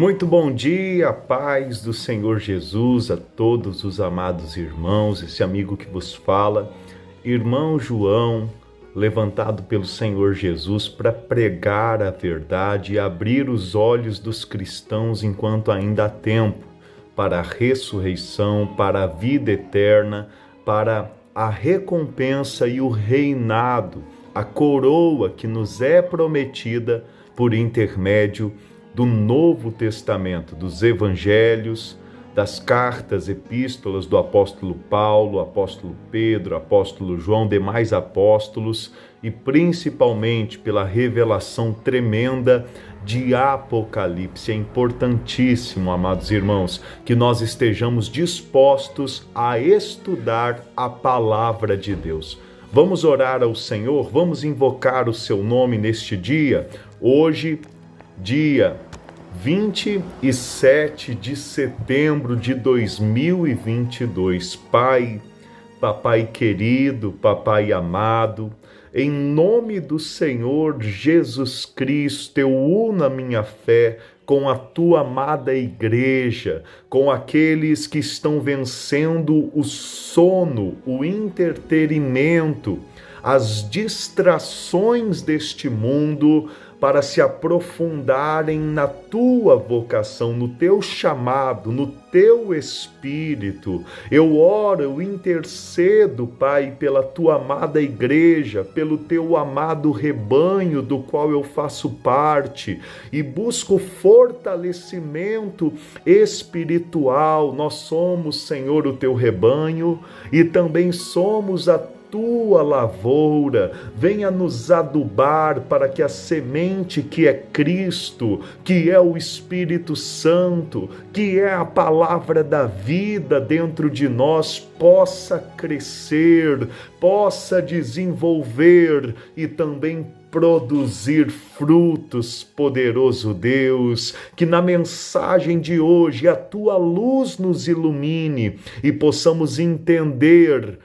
Muito bom dia, paz do Senhor Jesus a todos os amados irmãos, esse amigo que vos fala, irmão João, levantado pelo Senhor Jesus para pregar a verdade e abrir os olhos dos cristãos enquanto ainda há tempo, para a ressurreição, para a vida eterna, para a recompensa e o reinado, a coroa que nos é prometida por intermédio do Novo Testamento, dos Evangelhos, das cartas, epístolas do apóstolo Paulo, apóstolo Pedro, apóstolo João, demais apóstolos e principalmente pela revelação tremenda de Apocalipse. É importantíssimo, amados irmãos, que nós estejamos dispostos a estudar a palavra de Deus. Vamos orar ao Senhor, vamos invocar o seu nome neste dia. Hoje, dia 27 de setembro de 2022. Pai, papai querido, papai amado, em nome do Senhor Jesus Cristo, eu uno a minha fé com a tua amada igreja, com aqueles que estão vencendo o sono, o entretenimento, as distrações deste mundo, para se aprofundarem na tua vocação, no teu chamado, no teu espírito. Eu oro, eu intercedo, Pai, pela tua amada igreja, pelo teu amado rebanho do qual eu faço parte e busco fortalecimento espiritual. Nós somos, Senhor, o teu rebanho e também somos a tua lavoura. Venha nos adubar para que a semente que é Cristo, que é o Espírito Santo, que é a palavra da vida dentro de nós, possa crescer, possa desenvolver e também produzir frutos, poderoso Deus, que na mensagem de hoje a tua luz nos ilumine e possamos entender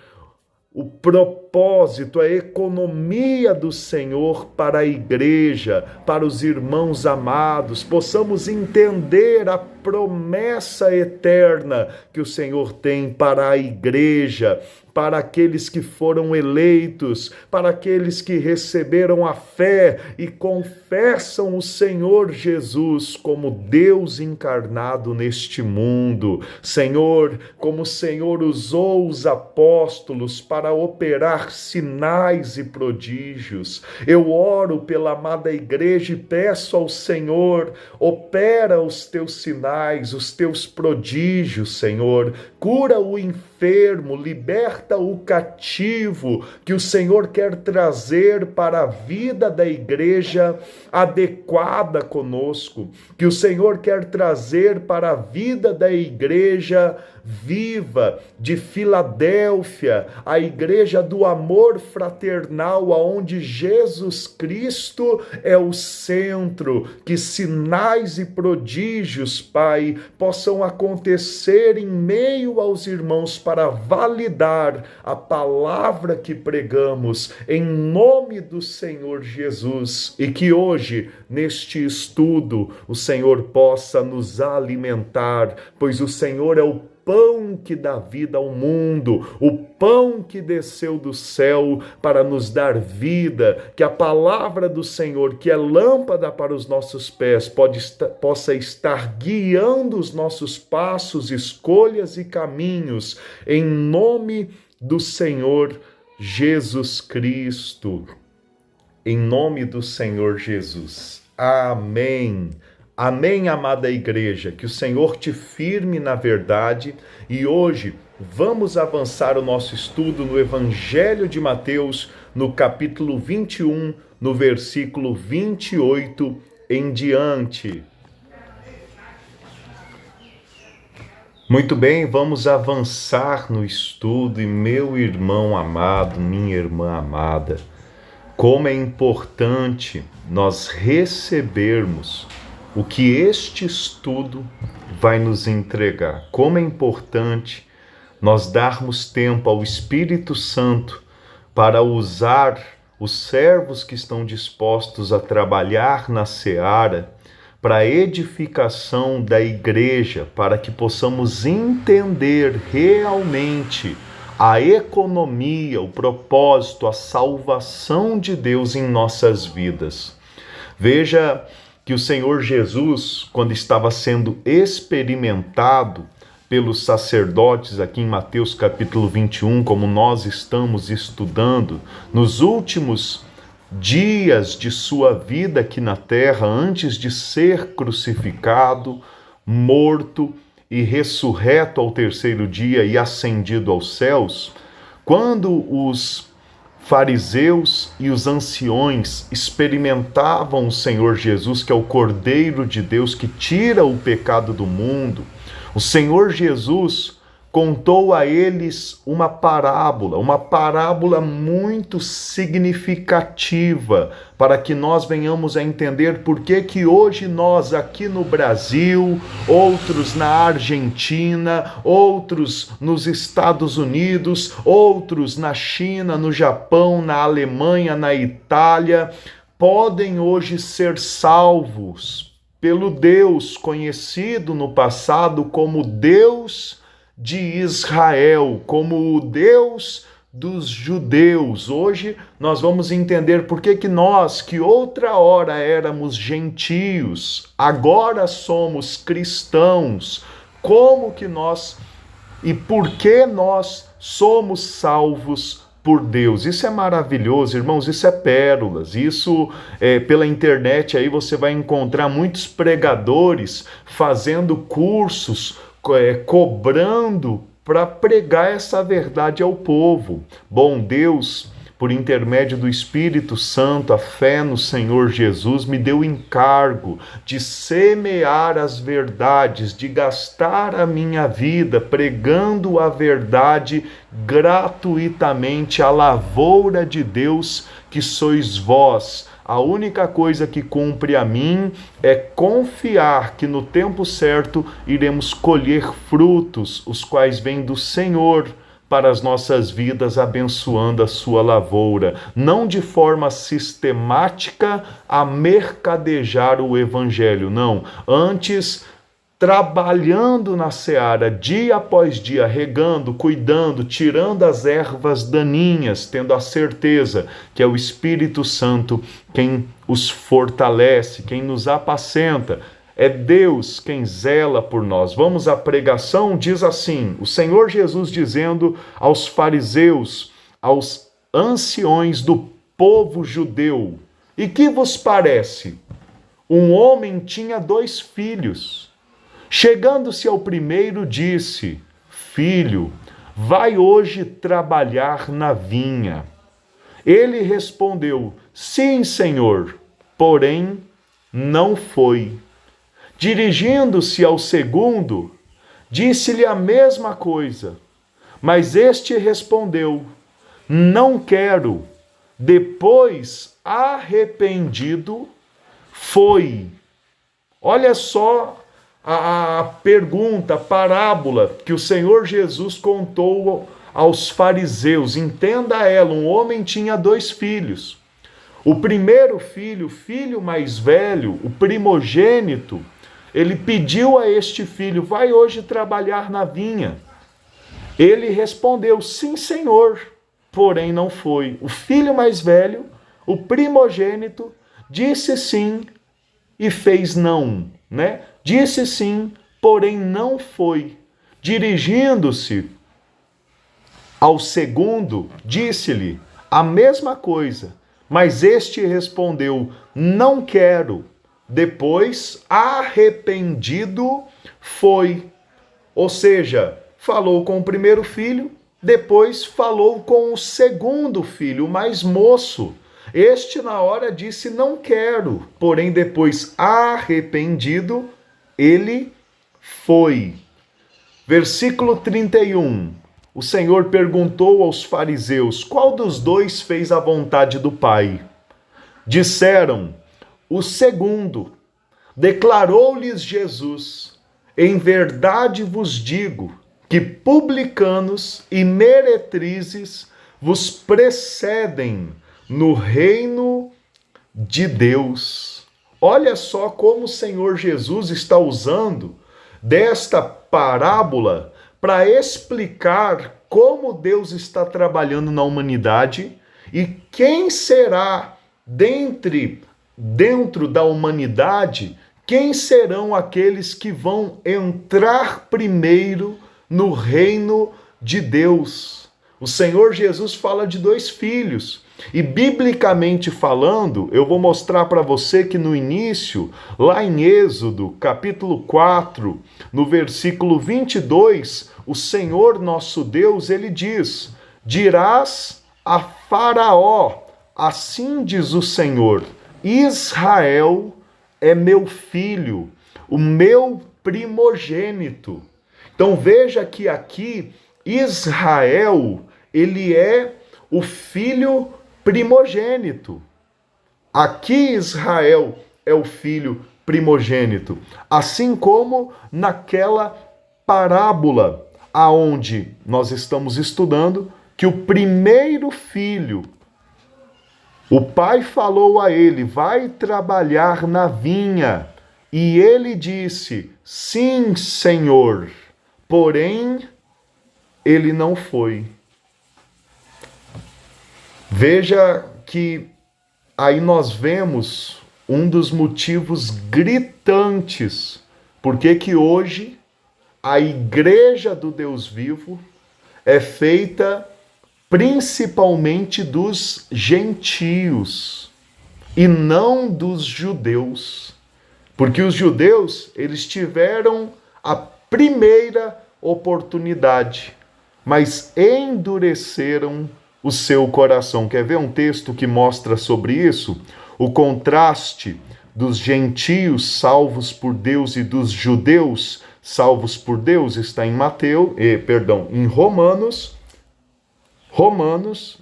o propósito, a economia do Senhor para a igreja, para os irmãos amados, possamos entender a promessa eterna que o Senhor tem para a igreja, para aqueles que foram eleitos, para aqueles que receberam a fé e confessam o Senhor Jesus como Deus encarnado neste mundo. Senhor, como o Senhor usou os apóstolos para operar sinais e prodígios, eu oro pela amada igreja e peço ao Senhor, opera os teus sinais, os teus prodígios, Senhor, cura o enfermo, liberta o cativo, que o Senhor quer trazer para a vida da igreja adequada conosco, que o Senhor quer trazer para a vida da igreja viva de Filadélfia, a igreja do amor fraternal, aonde Jesus Cristo é o centro, que sinais e prodígios, Pai, possam acontecer em meio aos irmãos para validar a palavra que pregamos em nome do Senhor Jesus, e que hoje, neste estudo, o Senhor possa nos alimentar, pois o Senhor é o pão que dá vida ao mundo, o pão que desceu do céu para nos dar vida, que a palavra do Senhor, que é lâmpada para os nossos pés, possa estar guiando os nossos passos, escolhas e caminhos, em nome do Senhor Jesus Cristo. Em nome do Senhor Jesus. Amém. Amém, amada igreja, que o Senhor te firme na verdade. E hoje vamos avançar o nosso estudo no Evangelho de Mateus, no capítulo 21, no versículo 28 em diante. Muito bem, vamos avançar no estudo e meu irmão amado, minha irmã amada, como é importante nós recebermos o que este estudo vai nos entregar. Como é importante nós darmos tempo ao Espírito Santo para usar os servos que estão dispostos a trabalhar na seara para a edificação da igreja, para que possamos entender realmente a economia, o propósito, a salvação de Deus em nossas vidas. Veja que o Senhor Jesus, quando estava sendo experimentado pelos sacerdotes, aqui em Mateus capítulo 21, como nós estamos estudando, nos últimos dias de sua vida aqui na terra, antes de ser crucificado, morto e ressurreto ao terceiro dia e ascendido aos céus, quando os fariseus e os anciões experimentavam o Senhor Jesus, que é o Cordeiro de Deus que tira o pecado do mundo, o Senhor Jesus contou a eles uma parábola muito significativa, para que nós venhamos a entender por que hoje nós aqui no Brasil, outros na Argentina, outros nos Estados Unidos, outros na China, no Japão, na Alemanha, na Itália, podem hoje ser salvos pelo Deus conhecido no passado como Deus de Israel, como o Deus dos judeus. Hoje nós vamos entender por que nós, que outra hora éramos gentios, agora somos cristãos, como que nós e por que nós somos salvos por Deus. Isso é maravilhoso, irmãos, isso é pérolas. Isso, pela internet aí você vai encontrar muitos pregadores fazendo cursos, cobrando para pregar essa verdade ao povo. Bom, Deus, por intermédio do Espírito Santo, a fé no Senhor Jesus, me deu o encargo de semear as verdades, de gastar a minha vida pregando a verdade gratuitamente, a lavoura de Deus que sois vós. A única coisa que cumpre a mim é confiar que no tempo certo iremos colher frutos, os quais vêm do Senhor para as nossas vidas, abençoando a sua lavoura, não de forma sistemática a mercadejar o evangelho, não, antes trabalhando na seara, dia após dia, regando, cuidando, tirando as ervas daninhas, tendo a certeza que é o Espírito Santo quem os fortalece, quem nos apacenta. É Deus quem zela por nós. Vamos à pregação, diz assim, o Senhor Jesus dizendo aos fariseus, aos anciões do povo judeu: e que vos parece? Um homem tinha 2 filhos. Chegando-se ao primeiro, disse: filho, vai hoje trabalhar na vinha. Ele respondeu: sim, senhor, porém não foi. Dirigindo-se ao segundo, disse-lhe a mesma coisa, mas este respondeu: não quero. Depois, arrependido, foi. Olha só a pergunta, a parábola que o Senhor Jesus contou aos fariseus. Entenda ela: um homem tinha 2 filhos. O primeiro filho, o filho mais velho, o primogênito, ele pediu a este filho: vai hoje trabalhar na vinha. Ele respondeu: sim, senhor, porém não foi. O filho mais velho, o primogênito, disse sim e fez não, né? Disse sim, porém não foi. Dirigindo-se ao segundo, disse-lhe a mesma coisa, mas este respondeu: não quero. Depois, arrependido, foi. Ou seja, falou com o primeiro filho, depois falou com o segundo filho, o mais moço. Este, na hora, disse: não quero. Porém, depois, arrependido, ele foi. Versículo 31. O Senhor perguntou aos fariseus: qual dos 2 fez a vontade do Pai? Disseram: o segundo. Declarou-lhes Jesus: em verdade vos digo que publicanos e meretrizes vos precedem no reino de Deus. Olha só como o Senhor Jesus está usando desta parábola para explicar como Deus está trabalhando na humanidade e quem será dentro da humanidade, quem serão aqueles que vão entrar primeiro no reino de Deus. O Senhor Jesus fala de 2 filhos. E biblicamente falando, eu vou mostrar para você que no início, lá em Êxodo, capítulo 4, no versículo 22, o Senhor nosso Deus, ele diz: dirás a Faraó, assim diz o Senhor, Israel é meu filho, o meu primogênito. Então veja que aqui Israel, ele é o filho primogênito. Aqui Israel é o filho primogênito. Assim como naquela parábola aonde nós estamos estudando que o primeiro filho, o pai falou a ele: vai trabalhar na vinha. E ele disse: sim, Senhor. Porém, ele não foi. Veja que aí nós vemos um dos motivos gritantes porque que hoje a igreja do Deus vivo é feita principalmente dos gentios e não dos judeus. Porque os judeus, eles tiveram a primeira oportunidade, mas endureceram o seu coração. Quer ver um texto que mostra sobre isso? O contraste dos gentios salvos por Deus e dos judeus salvos por Deus está em em Romanos,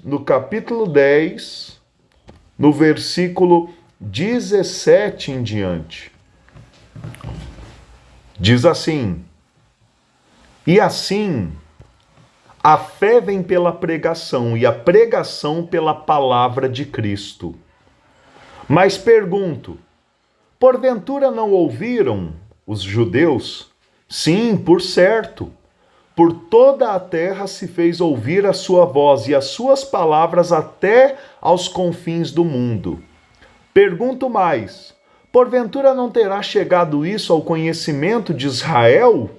no capítulo 10, no versículo 17 em diante. Diz assim: e assim, a fé vem pela pregação, e a pregação pela palavra de Cristo. Mas pergunto, porventura não ouviram os judeus? Sim, por certo. Por toda a terra se fez ouvir a sua voz e as suas palavras até aos confins do mundo. Pergunto mais, porventura não terá chegado isso ao conhecimento de Israel?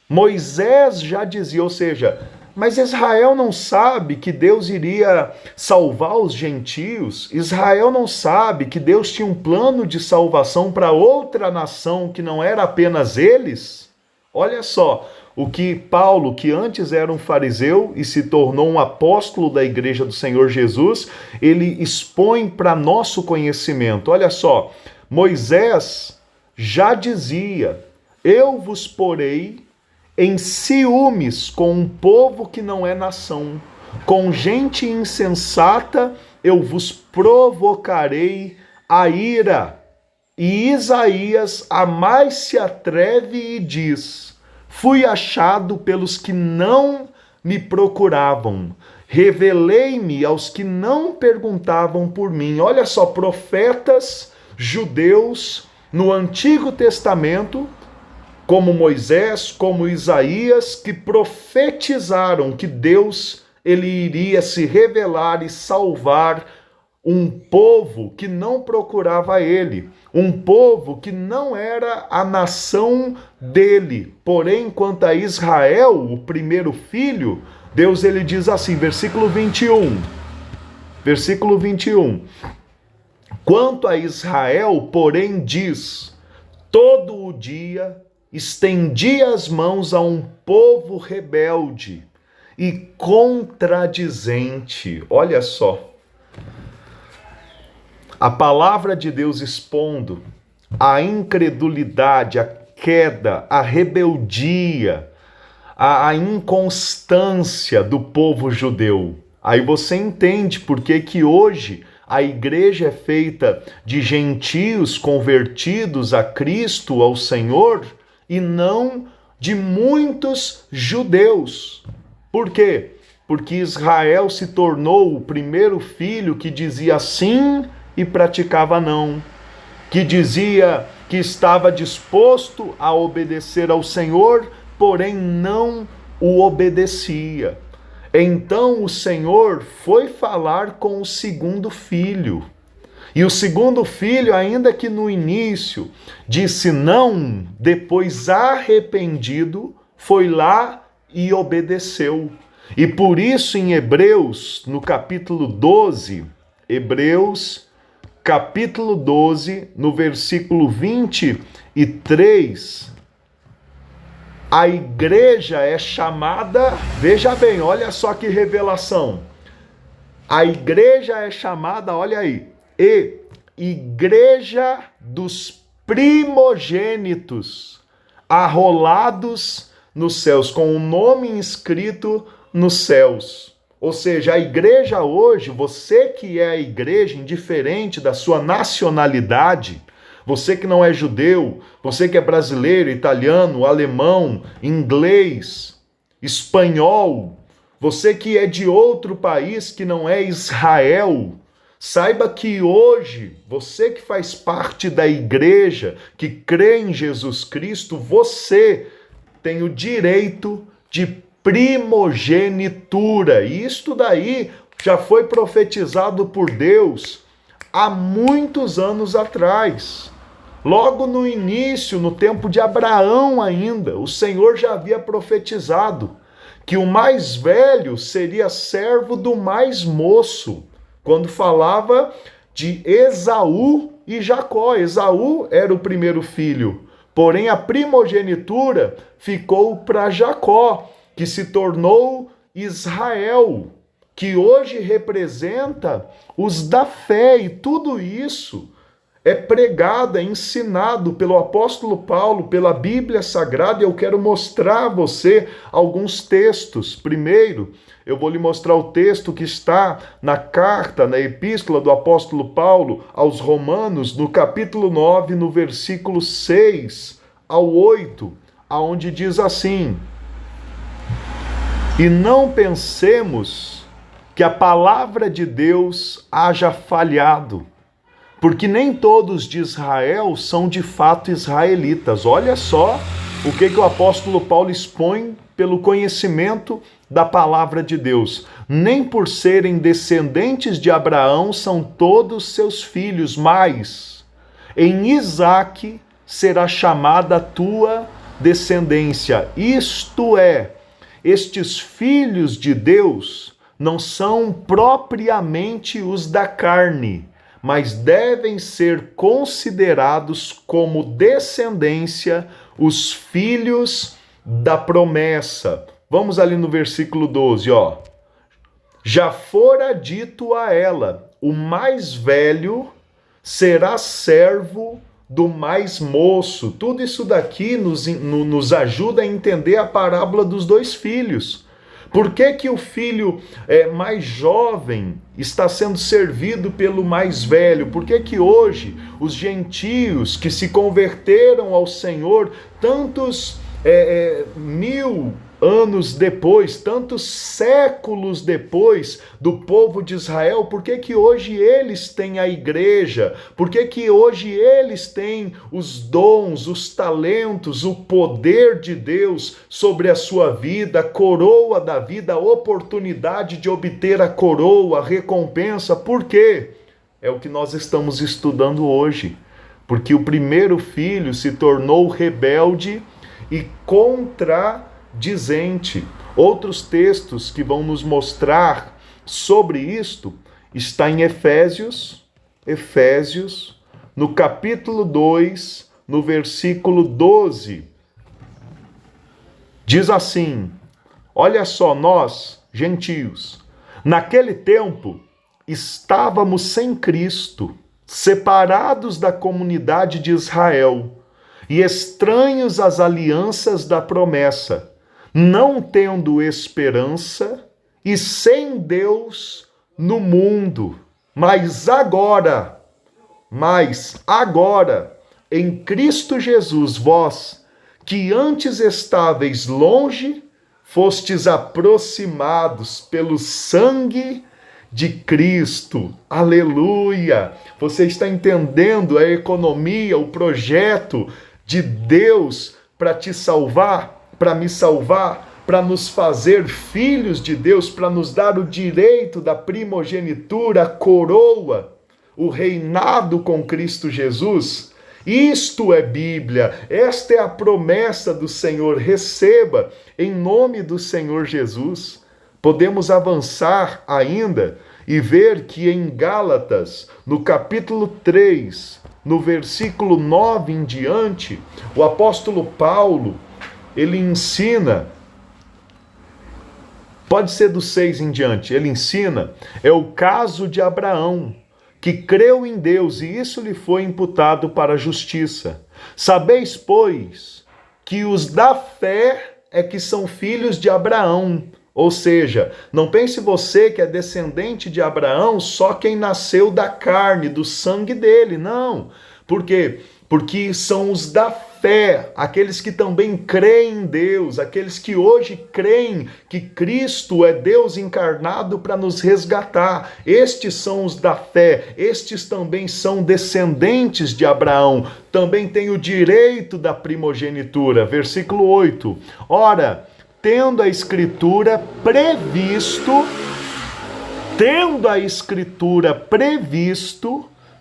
Moisés já dizia, ou seja, mas Israel não sabe que Deus iria salvar os gentios? Israel não sabe que Deus tinha um plano de salvação para outra nação que não era apenas eles? Olha só, o que Paulo, que antes era um fariseu e se tornou um apóstolo da igreja do Senhor Jesus, ele expõe para nosso conhecimento. Olha só, Moisés já dizia: eu vos porei em ciúmes com um povo que não é nação, com gente insensata eu vos provocarei a ira. E Isaías a mais se atreve e diz: fui achado pelos que não me procuravam, revelei-me aos que não perguntavam por mim. Olha só, profetas judeus no Antigo Testamento, como Moisés, como Isaías, que profetizaram que Deus ele iria se revelar e salvar um povo que não procurava ele, um povo que não era a nação dele. Porém, quanto a Israel, o primeiro filho, Deus ele diz assim, versículo 21. Quanto a Israel, porém, diz: todo o dia estendi as mãos a um povo rebelde e contradizente. Olha só. A palavra de Deus expondo a incredulidade, a queda, a rebeldia, a inconstância do povo judeu. Aí você entende por que hoje a igreja é feita de gentios convertidos a Cristo, ao Senhor, e não de muitos judeus. Por quê? Porque Israel se tornou o primeiro filho que dizia sim e praticava não. que dizia que estava disposto a obedecer ao Senhor, porém não o obedecia. Então o Senhor foi falar com o segundo filho. E o segundo filho, ainda que no início disse não, depois arrependido, foi lá e obedeceu. E por isso em Hebreus, no capítulo 12, Hebreus, capítulo 12, no versículo 23, a igreja é chamada, veja bem, olha só que revelação. A igreja é chamada, olha aí, igreja dos primogênitos, arrolados nos céus, com o nome inscrito nos céus. Ou seja, a igreja hoje, você que é a igreja, indiferente da sua nacionalidade, você que não é judeu, você que é brasileiro, italiano, alemão, inglês, espanhol, você que é de outro país que não é Israel, saiba que hoje, você que faz parte da igreja, que crê em Jesus Cristo, você tem o direito de primogenitura. E isto daí já foi profetizado por Deus há muitos anos atrás. Logo no início, no tempo de Abraão ainda, o Senhor já havia profetizado que o mais velho seria servo do mais moço, quando falava de Esaú e Jacó. Esaú era o primeiro filho, porém a primogenitura ficou para Jacó, que se tornou Israel, que hoje representa os da fé, e tudo isso é pregado, é ensinado pelo apóstolo Paulo, pela Bíblia Sagrada, e eu quero mostrar a você alguns textos. Primeiro, eu vou lhe mostrar o texto que está na carta, na epístola do apóstolo Paulo aos Romanos, no capítulo 9, no versículo 6 ao 8, aonde diz assim: e não pensemos que a palavra de Deus haja falhado, porque nem todos de Israel são de fato israelitas. Olha só o que o apóstolo Paulo expõe pelo conhecimento da palavra de Deus. Nem por serem descendentes de Abraão são todos seus filhos, mas em Isaque será chamada a tua descendência. Isto é, estes filhos de Deus não são propriamente os da carne, mas devem ser considerados como descendência os filhos da promessa. Vamos ali no versículo 12, ó. Já fora dito a ela, o mais velho será servo do mais moço. Tudo isso daqui nos ajuda a entender a parábola dos dois filhos. Por que que o filho mais jovem está sendo servido pelo mais velho? Por que que hoje os gentios que se converteram ao Senhor, tantos 1000 anos depois, tantos séculos depois do povo de Israel, por que que hoje eles têm a igreja? Por que que hoje eles têm os dons, os talentos, o poder de Deus sobre a sua vida, a coroa da vida, a oportunidade de obter a coroa, a recompensa? Por quê? É o que nós estamos estudando hoje. Porque o primeiro filho se tornou rebelde e contradizente. Outros textos que vão nos mostrar sobre isto está em Efésios, no capítulo 2, no versículo 12. Diz assim: olha só, nós, gentios, naquele tempo estávamos sem Cristo, separados da comunidade de Israel e estranhos às alianças da promessa, não tendo esperança e sem Deus no mundo. Mas agora, em Cristo Jesus, vós, que antes estáveis longe, fostes aproximados pelo sangue de Cristo. Aleluia! Você está entendendo a economia, o projeto de Deus para te salvar, para me salvar, para nos fazer filhos de Deus, para nos dar o direito da primogenitura, a coroa, o reinado com Cristo Jesus? Isto é Bíblia, esta é a promessa do Senhor. Receba em nome do Senhor Jesus. Podemos avançar ainda e ver que em Gálatas, no capítulo 3, no versículo 9 em diante, o apóstolo Paulo, ele ensina, pode ser do 6 em diante, ele ensina, é o caso de Abraão, que creu em Deus e isso lhe foi imputado para a justiça. Sabeis, pois, que os da fé é que são filhos de Abraão. Ou seja, não pense você que é descendente de Abraão só quem nasceu da carne, do sangue dele. Não. Por quê? Porque são os da fé, aqueles que também creem em Deus, aqueles que hoje creem que Cristo é Deus encarnado para nos resgatar. Estes são os da fé, estes também são descendentes de Abraão, também têm o direito da primogenitura. Versículo 8. Ora, tendo a Escritura previsto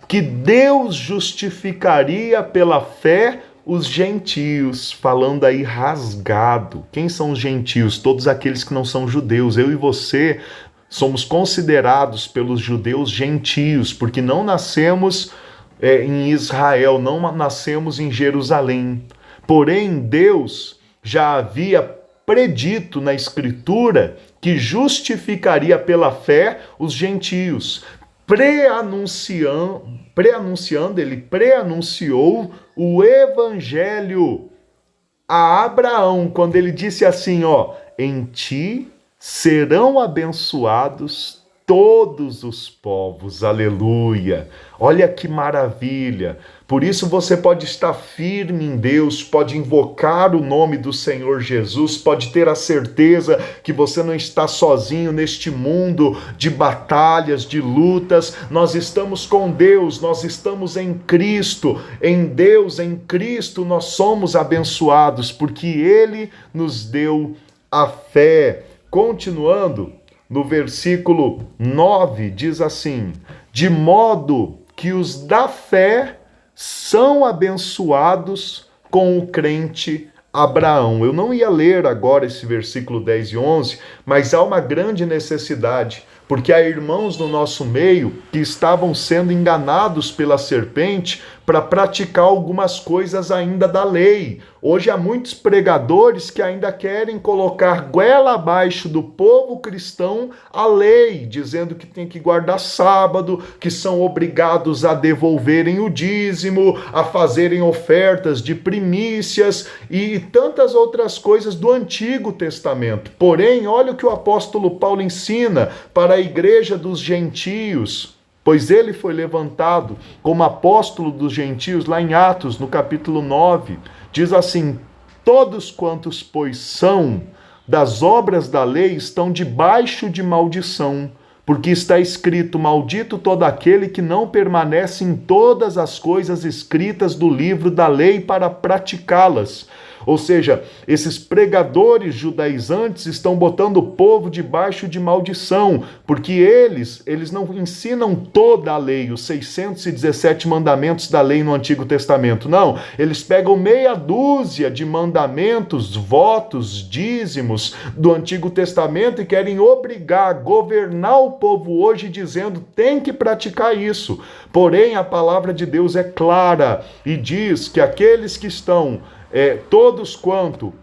que Deus justificaria pela fé os gentios, falando aí rasgado. Quem são os gentios? Todos aqueles que não são judeus. Eu e você somos considerados pelos judeus gentios, porque não nascemos em Israel, não nascemos em Jerusalém. Porém, Deus já havia predito na Escritura que justificaria pela fé os gentios. Ele preanunciou o evangelho a Abraão, quando ele disse assim, em ti serão abençoados todos os povos. Aleluia! Olha que maravilha! Por isso você pode estar firme em Deus, pode invocar o nome do Senhor Jesus, pode ter a certeza que você não está sozinho neste mundo de batalhas, de lutas. Nós estamos com Deus, nós estamos em Cristo. Em Deus, em Cristo, nós somos abençoados, porque Ele nos deu a fé. Continuando, no versículo 9, diz assim, de modo que os da fé são abençoados com o crente Abraão. Eu não ia ler agora esse versículo 10 e 11, mas há uma grande necessidade, porque há irmãos no nosso meio que estavam sendo enganados pela serpente para praticar algumas coisas ainda da lei. Hoje há muitos pregadores que ainda querem colocar goela abaixo do povo cristão a lei, dizendo que tem que guardar sábado, que são obrigados a devolverem o dízimo, a fazerem ofertas de primícias e tantas outras coisas do Antigo Testamento. Porém, olha o que o apóstolo Paulo ensina para a igreja dos gentios, pois ele foi levantado como apóstolo dos gentios lá em Atos, no capítulo 9. Diz assim, todos quantos, pois, são das obras da lei estão debaixo de maldição, porque está escrito, maldito todo aquele que não permanece em todas as coisas escritas do livro da lei para praticá-las. Ou seja, esses pregadores judaizantes estão botando o povo debaixo de maldição, porque eles não ensinam toda a lei, os 617 mandamentos da lei no Antigo Testamento. Não, eles pegam meia dúzia de mandamentos, votos, dízimos do Antigo Testamento e querem obrigar, governar o povo hoje dizendo, tem que praticar isso. Porém, a palavra de Deus é clara e diz que aqueles que estão todos quanto,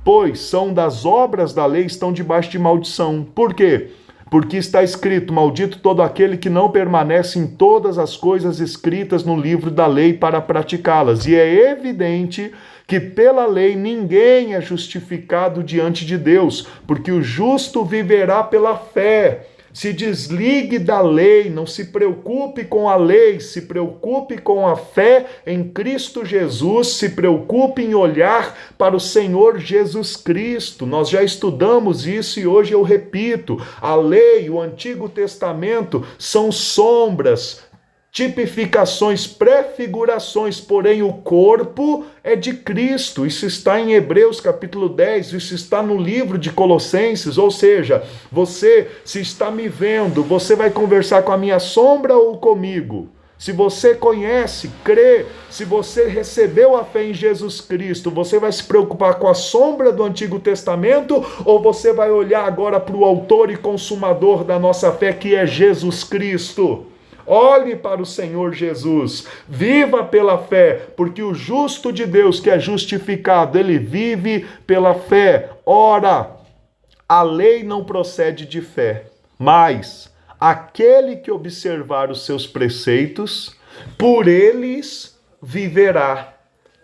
pois são das obras da lei, estão debaixo de maldição. Por quê? Porque está escrito, maldito todo aquele que não permanece em todas as coisas escritas no livro da lei para praticá-las. E é evidente que pela lei ninguém é justificado diante de Deus, porque o justo viverá pela fé. Se desligue da lei, não se preocupe com a lei, se preocupe com a fé em Cristo Jesus, se preocupe em olhar para o Senhor Jesus Cristo. Nós já estudamos isso e hoje eu repito: a lei, o Antigo Testamento são sombras, tipificações, prefigurações, porém o corpo é de Cristo. Isso está em Hebreus capítulo 10, isso está no livro de Colossenses, ou seja, você, se está me vendo, você vai conversar com a minha sombra ou comigo? Se você conhece, crê, se você recebeu a fé em Jesus Cristo, você vai se preocupar com a sombra do Antigo Testamento ou você vai olhar agora para o autor e consumador da nossa fé, que é Jesus Cristo? Olhe para o Senhor Jesus, viva pela fé, porque o justo de Deus que é justificado, ele vive pela fé. Ora, a lei não procede de fé, mas aquele que observar os seus preceitos, por eles viverá.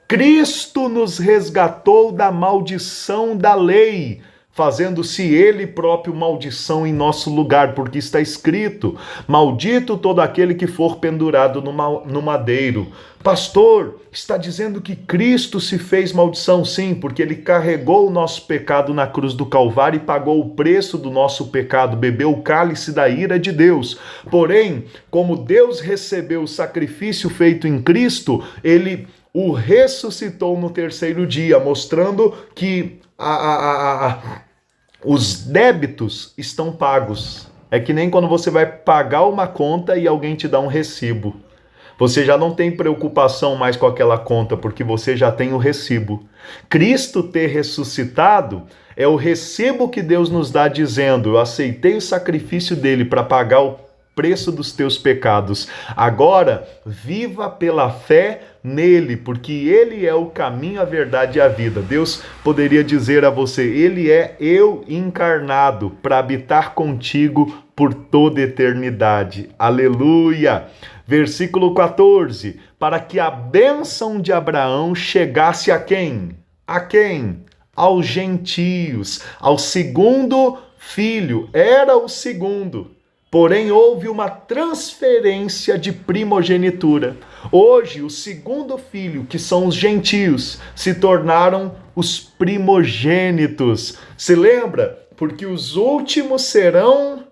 Cristo nos resgatou da maldição da lei, fazendo-se ele próprio maldição em nosso lugar, porque está escrito: maldito todo aquele que for pendurado no madeiro. Pastor, está dizendo que Cristo se fez maldição? Sim, porque ele carregou o nosso pecado na cruz do Calvário e pagou o preço do nosso pecado, bebeu o cálice da ira de Deus. Porém, como Deus recebeu o sacrifício feito em Cristo, ele o ressuscitou no terceiro dia, mostrando que os débitos estão pagos. É que nem quando você vai pagar uma conta e alguém te dá um recibo. Você já não tem preocupação mais com aquela conta, porque você já tem o recibo. Cristo ter ressuscitado é o recibo que Deus nos dá dizendo: eu aceitei o sacrifício dele para pagar o preço dos teus pecados. Agora, viva pela fé nele, porque ele é o caminho, a verdade e a vida. Deus poderia dizer a você: ele é eu encarnado para habitar contigo por toda eternidade. Aleluia! Versículo 14. Para que a bênção de Abraão chegasse a quem? A quem? Aos gentios, ao segundo filho. Era o segundo. Porém, houve uma transferência de primogenitura. Hoje, o segundo filho, que são os gentios, se tornaram os primogênitos. Se lembra? Porque os últimos serão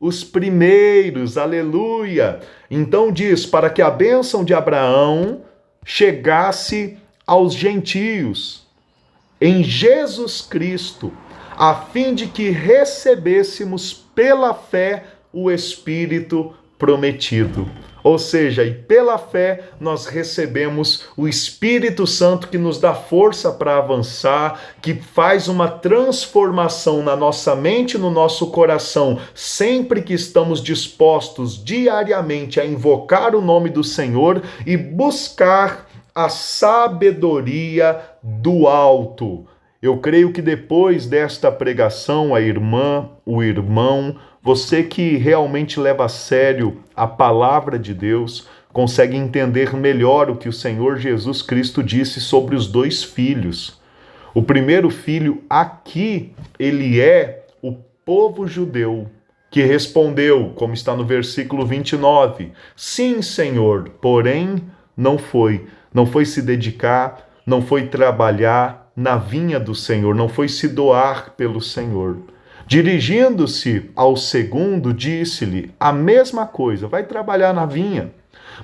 os primeiros. Aleluia! Então diz: para que a bênção de Abraão chegasse aos gentios em Jesus Cristo, a fim de que recebêssemos pela fé o Espírito prometido. Ou seja, e pela fé nós recebemos o Espírito Santo, que nos dá força para avançar, que faz uma transformação na nossa mente e no nosso coração, sempre que estamos dispostos diariamente a invocar o nome do Senhor e buscar a sabedoria do alto. Eu creio que depois desta pregação, a irmã, o irmão, você que realmente leva a sério a palavra de Deus, consegue entender melhor o que o Senhor Jesus Cristo disse sobre os dois filhos. O primeiro filho aqui, ele é o povo judeu, que respondeu, como está no versículo 29, sim, Senhor, porém não foi se dedicar, não foi trabalhar na vinha do Senhor, não foi se doar pelo Senhor. Dirigindo-se ao segundo, disse-lhe a mesma coisa: vai trabalhar na vinha.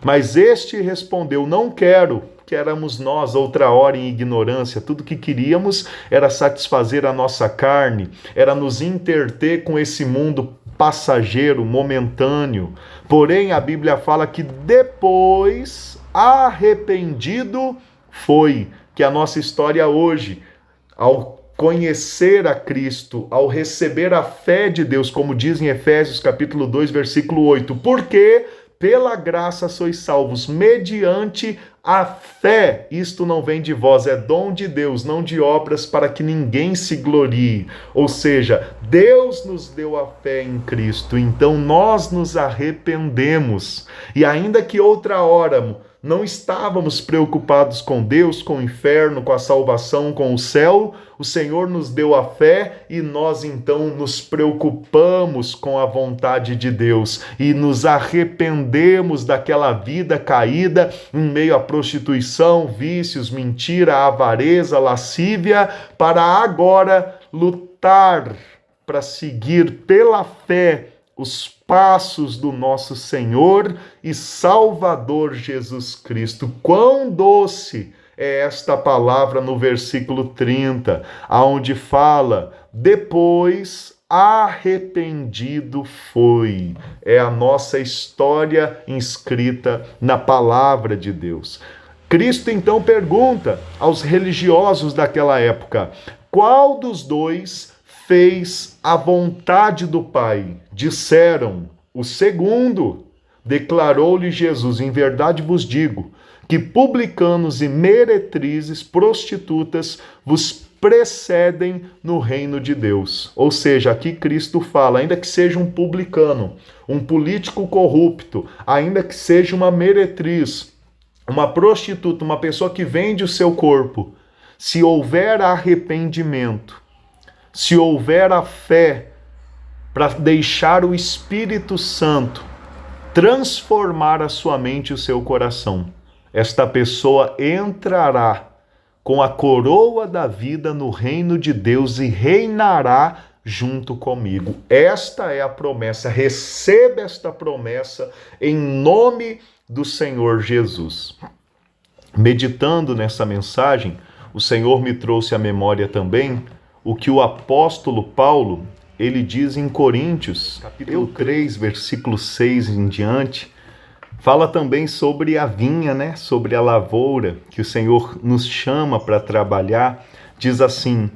Mas este respondeu: não quero, que éramos nós outra hora em ignorância. Tudo que queríamos era satisfazer a nossa carne, era nos interter com esse mundo passageiro, momentâneo. Porém, a Bíblia fala que depois, arrependido, foi, que a nossa história hoje, ao conhecer a Cristo, ao receber a fé de Deus, como diz em Efésios capítulo 2, versículo 8, porque pela graça sois salvos, mediante a fé. Isto não vem de vós, é dom de Deus, não de obras, para que ninguém se glorie. Ou seja, Deus nos deu a fé em Cristo, então nós nos arrependemos. E ainda que outra hora não estávamos preocupados com Deus, com o inferno, com a salvação, com o céu. O Senhor nos deu a fé e nós então nos preocupamos com a vontade de Deus e nos arrependemos daquela vida caída em meio à prostituição, vícios, mentira, avareza, lascívia, para agora lutar, para seguir pela fé os passos do nosso Senhor e Salvador Jesus Cristo. Quão doce é esta palavra no versículo 30, aonde fala: depois arrependido foi. É a nossa história inscrita na palavra de Deus. Cristo então pergunta aos religiosos daquela época: qual dos dois fez a vontade do Pai? Disseram: o segundo. Declarou-lhe Jesus: em verdade vos digo que publicanos e meretrizes, prostitutas, vos precedem no reino de Deus. Ou seja, aqui Cristo fala, ainda que seja um publicano, um político corrupto, ainda que seja uma meretriz, uma prostituta, uma pessoa que vende o seu corpo, se houver arrependimento, se houver a fé para deixar o Espírito Santo transformar a sua mente e o seu coração, esta pessoa entrará com a coroa da vida no reino de Deus e reinará junto comigo. Esta é a promessa. Receba esta promessa em nome do Senhor Jesus. Meditando nessa mensagem, o Senhor me trouxe à memória também o que o apóstolo Paulo, ele diz em Coríntios, capítulo 3, versículo 6 em diante, fala também sobre a vinha, né? Sobre a lavoura, que o Senhor nos chama para trabalhar. Diz assim,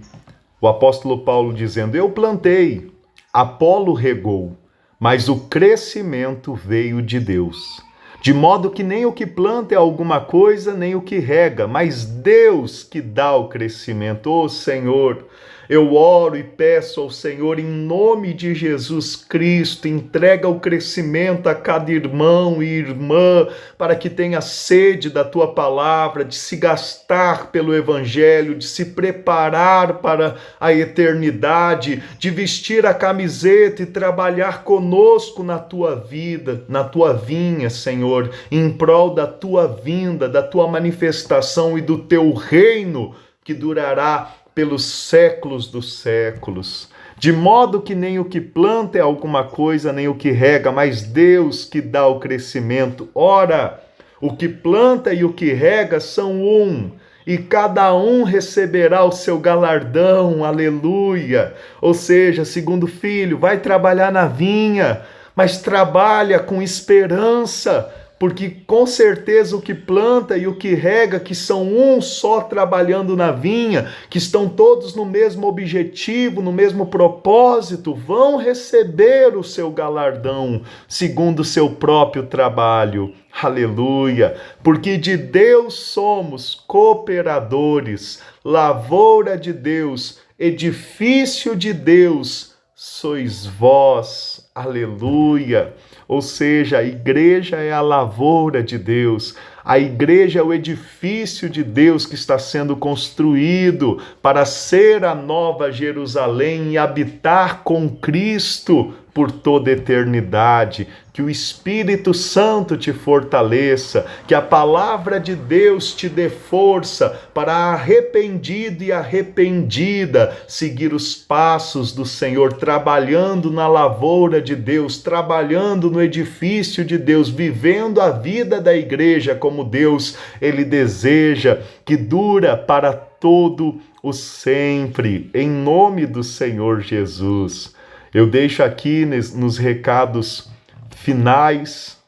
o apóstolo Paulo dizendo: eu plantei, Apolo regou, mas o crescimento veio de Deus. De modo que nem o que planta é alguma coisa, nem o que rega, mas Deus que dá o crescimento. Ô Senhor, eu oro e peço ao Senhor, em nome de Jesus Cristo, entrega o crescimento a cada irmão e irmã, para que tenha sede da Tua palavra, de se gastar pelo Evangelho, de se preparar para a eternidade, de vestir a camiseta e trabalhar conosco na Tua vida, na Tua vinha, Senhor, em prol da Tua vinda, da Tua manifestação e do Teu reino, que durará pelos séculos dos séculos. De modo que nem o que planta é alguma coisa, nem o que rega, mas Deus que dá o crescimento. Ora, o que planta e o que rega são um, e cada um receberá o seu galardão, aleluia. Ou seja, segundo filho, vai trabalhar na vinha, mas trabalha com esperança, porque com certeza o que planta e o que rega, que são um só trabalhando na vinha, que estão todos no mesmo objetivo, no mesmo propósito, vão receber o seu galardão, segundo o seu próprio trabalho. Aleluia! Porque de Deus somos cooperadores, lavoura de Deus, edifício de Deus, sois vós. Aleluia! Ou seja, a igreja é a lavoura de Deus, a igreja é o edifício de Deus que está sendo construído para ser a nova Jerusalém e habitar com Cristo por toda a eternidade. Que o Espírito Santo te fortaleça, que a palavra de Deus te dê força para arrependido e arrependida seguir os passos do Senhor, trabalhando na lavoura de Deus, trabalhando no edifício de Deus, vivendo a vida da igreja como Deus, Ele deseja, que dura para todo o sempre, em nome do Senhor Jesus. Eu deixo aqui nos recados finais,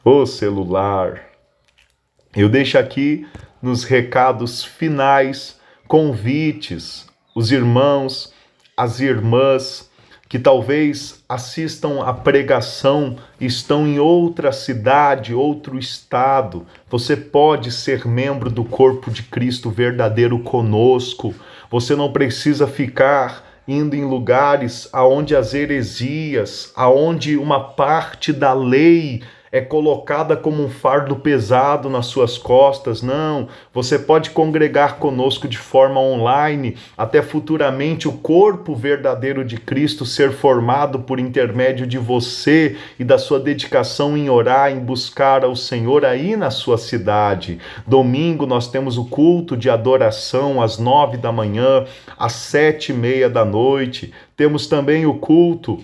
o celular. Eu deixo aqui nos recados finais convites, os irmãos, as irmãs que talvez assistam a pregação, estão em outra cidade, outro estado. Você pode ser membro do corpo de Cristo verdadeiro conosco. Você não precisa ficar indo em lugares aonde as heresias, aonde uma parte da lei é colocada como um fardo pesado nas suas costas. Não, você pode congregar conosco de forma online, até futuramente o corpo verdadeiro de Cristo ser formado por intermédio de você e da sua dedicação em orar, em buscar ao Senhor aí na sua cidade. Domingo nós temos o culto de adoração às 9 da manhã, às 7:30 da noite. Temos também o culto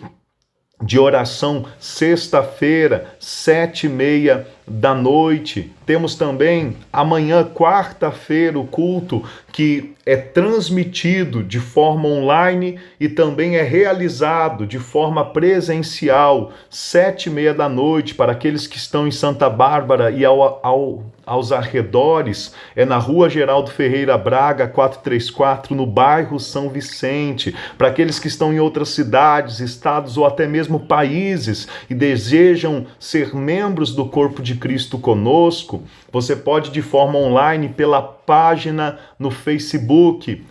de oração sexta-feira, 7:30 da noite. Temos também amanhã, quarta-feira, o culto que é transmitido de forma online e também é realizado de forma presencial, 7:30 da noite, para aqueles que estão em Santa Bárbara e aos arredores, é na Rua Geraldo Ferreira Braga, 434, no bairro São Vicente. Para aqueles que estão em outras cidades, estados ou até mesmo países e desejam ser membros do corpo de Cristo conosco, você pode de forma online pela página no Facebook,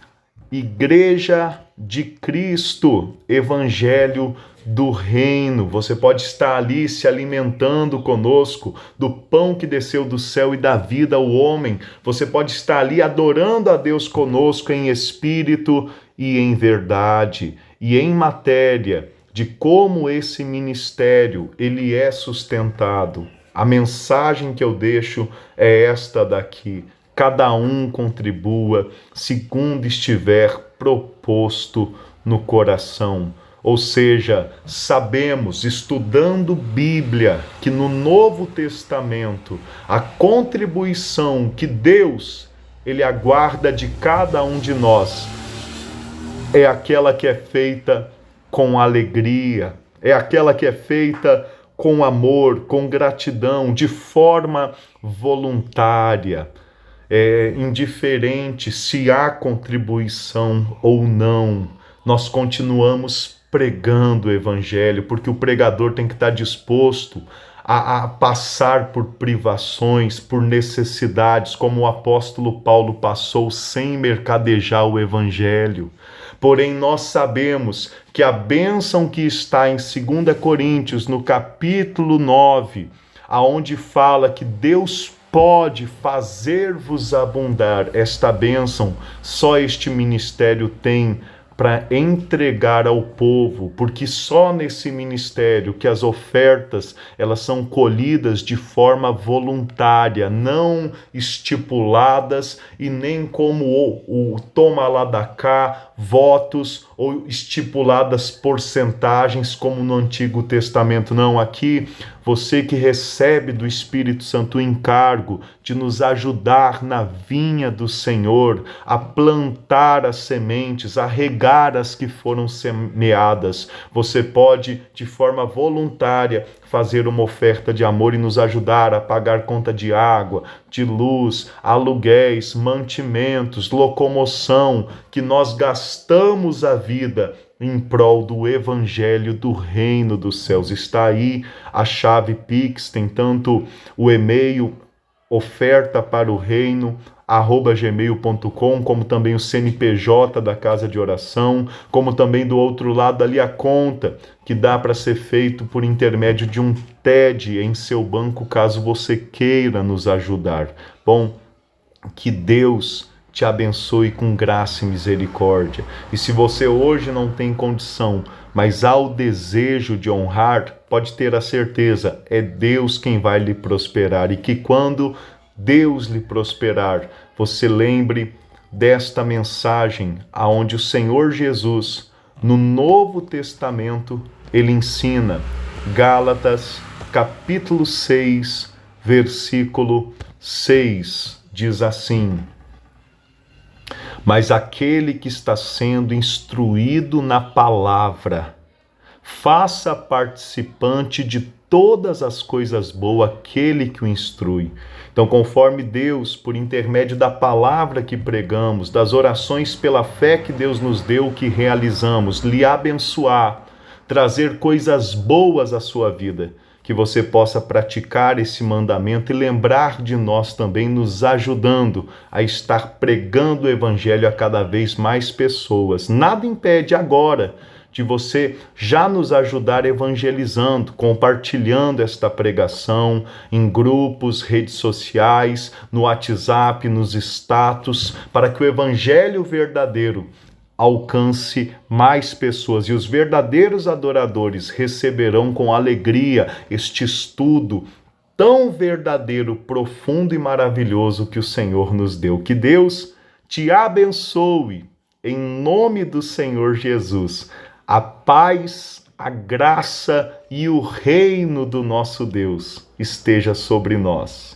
Igreja de Cristo, Evangelho do Reino. Você pode estar ali se alimentando conosco do pão que desceu do céu e da vida ao homem. Você pode estar ali adorando a Deus conosco em espírito e em verdade, e em matéria de como esse ministério ele é sustentado. A mensagem que eu deixo é esta daqui: cada um contribua segundo estiver proposto no coração. Ou seja, sabemos, estudando Bíblia, que no Novo Testamento, a contribuição que Deus ele aguarda de cada um de nós é aquela que é feita com alegria, é aquela que é feita com amor, com gratidão, de forma voluntária. É indiferente se há contribuição ou não. Nós continuamos pregando o Evangelho, porque o pregador tem que estar disposto a passar por privações, por necessidades, como o apóstolo Paulo passou sem mercadejar o Evangelho. Porém, nós sabemos que a bênção que está em 2 Coríntios, no capítulo 9, aonde fala que Deus pode fazer-vos abundar, esta bênção só este ministério tem para entregar ao povo, porque só nesse ministério que as ofertas elas são colhidas de forma voluntária, não estipuladas e nem como o toma lá da cá, votos ou estipuladas porcentagens como no Antigo Testamento. Não, aqui você que recebe do Espírito Santo o encargo de nos ajudar na vinha do Senhor, a plantar as sementes, a regar as que foram semeadas. Você pode, de forma voluntária, fazer uma oferta de amor e nos ajudar a pagar conta de água, de luz, aluguéis, mantimentos, locomoção, que nós gastamos a vida em prol do Evangelho do Reino dos Céus. Está aí a chave Pix, tem tanto o e-mail oferta para o reino @gmail.com, como também o CNPJ da Casa de Oração, como também do outro lado ali a conta, que dá para ser feito por intermédio de um TED em seu banco, caso você queira nos ajudar. Bom, que Deus te abençoe com graça e misericórdia. E se você hoje não tem condição, mas há o desejo de honrar, pode ter a certeza, é Deus quem vai lhe prosperar. E que quando Deus lhe prosperar, você lembre desta mensagem aonde o Senhor Jesus, no Novo Testamento, ele ensina, Gálatas, capítulo 6, versículo 6, diz assim: mas aquele que está sendo instruído na palavra, faça participante de todas as coisas boas aquele que o instrui. Então, conforme Deus, por intermédio da palavra que pregamos, das orações pela fé que Deus nos deu, que realizamos, lhe abençoar, trazer coisas boas à sua vida, que você possa praticar esse mandamento e lembrar de nós também, nos ajudando a estar pregando o Evangelho a cada vez mais pessoas. Nada impede agora de você já nos ajudar evangelizando, compartilhando esta pregação em grupos, redes sociais, no WhatsApp, nos status, para que o evangelho verdadeiro alcance mais pessoas e os verdadeiros adoradores receberão com alegria este estudo tão verdadeiro, profundo e maravilhoso que o Senhor nos deu. Que Deus te abençoe em nome do Senhor Jesus. A paz, a graça e o reino do nosso Deus esteja sobre nós.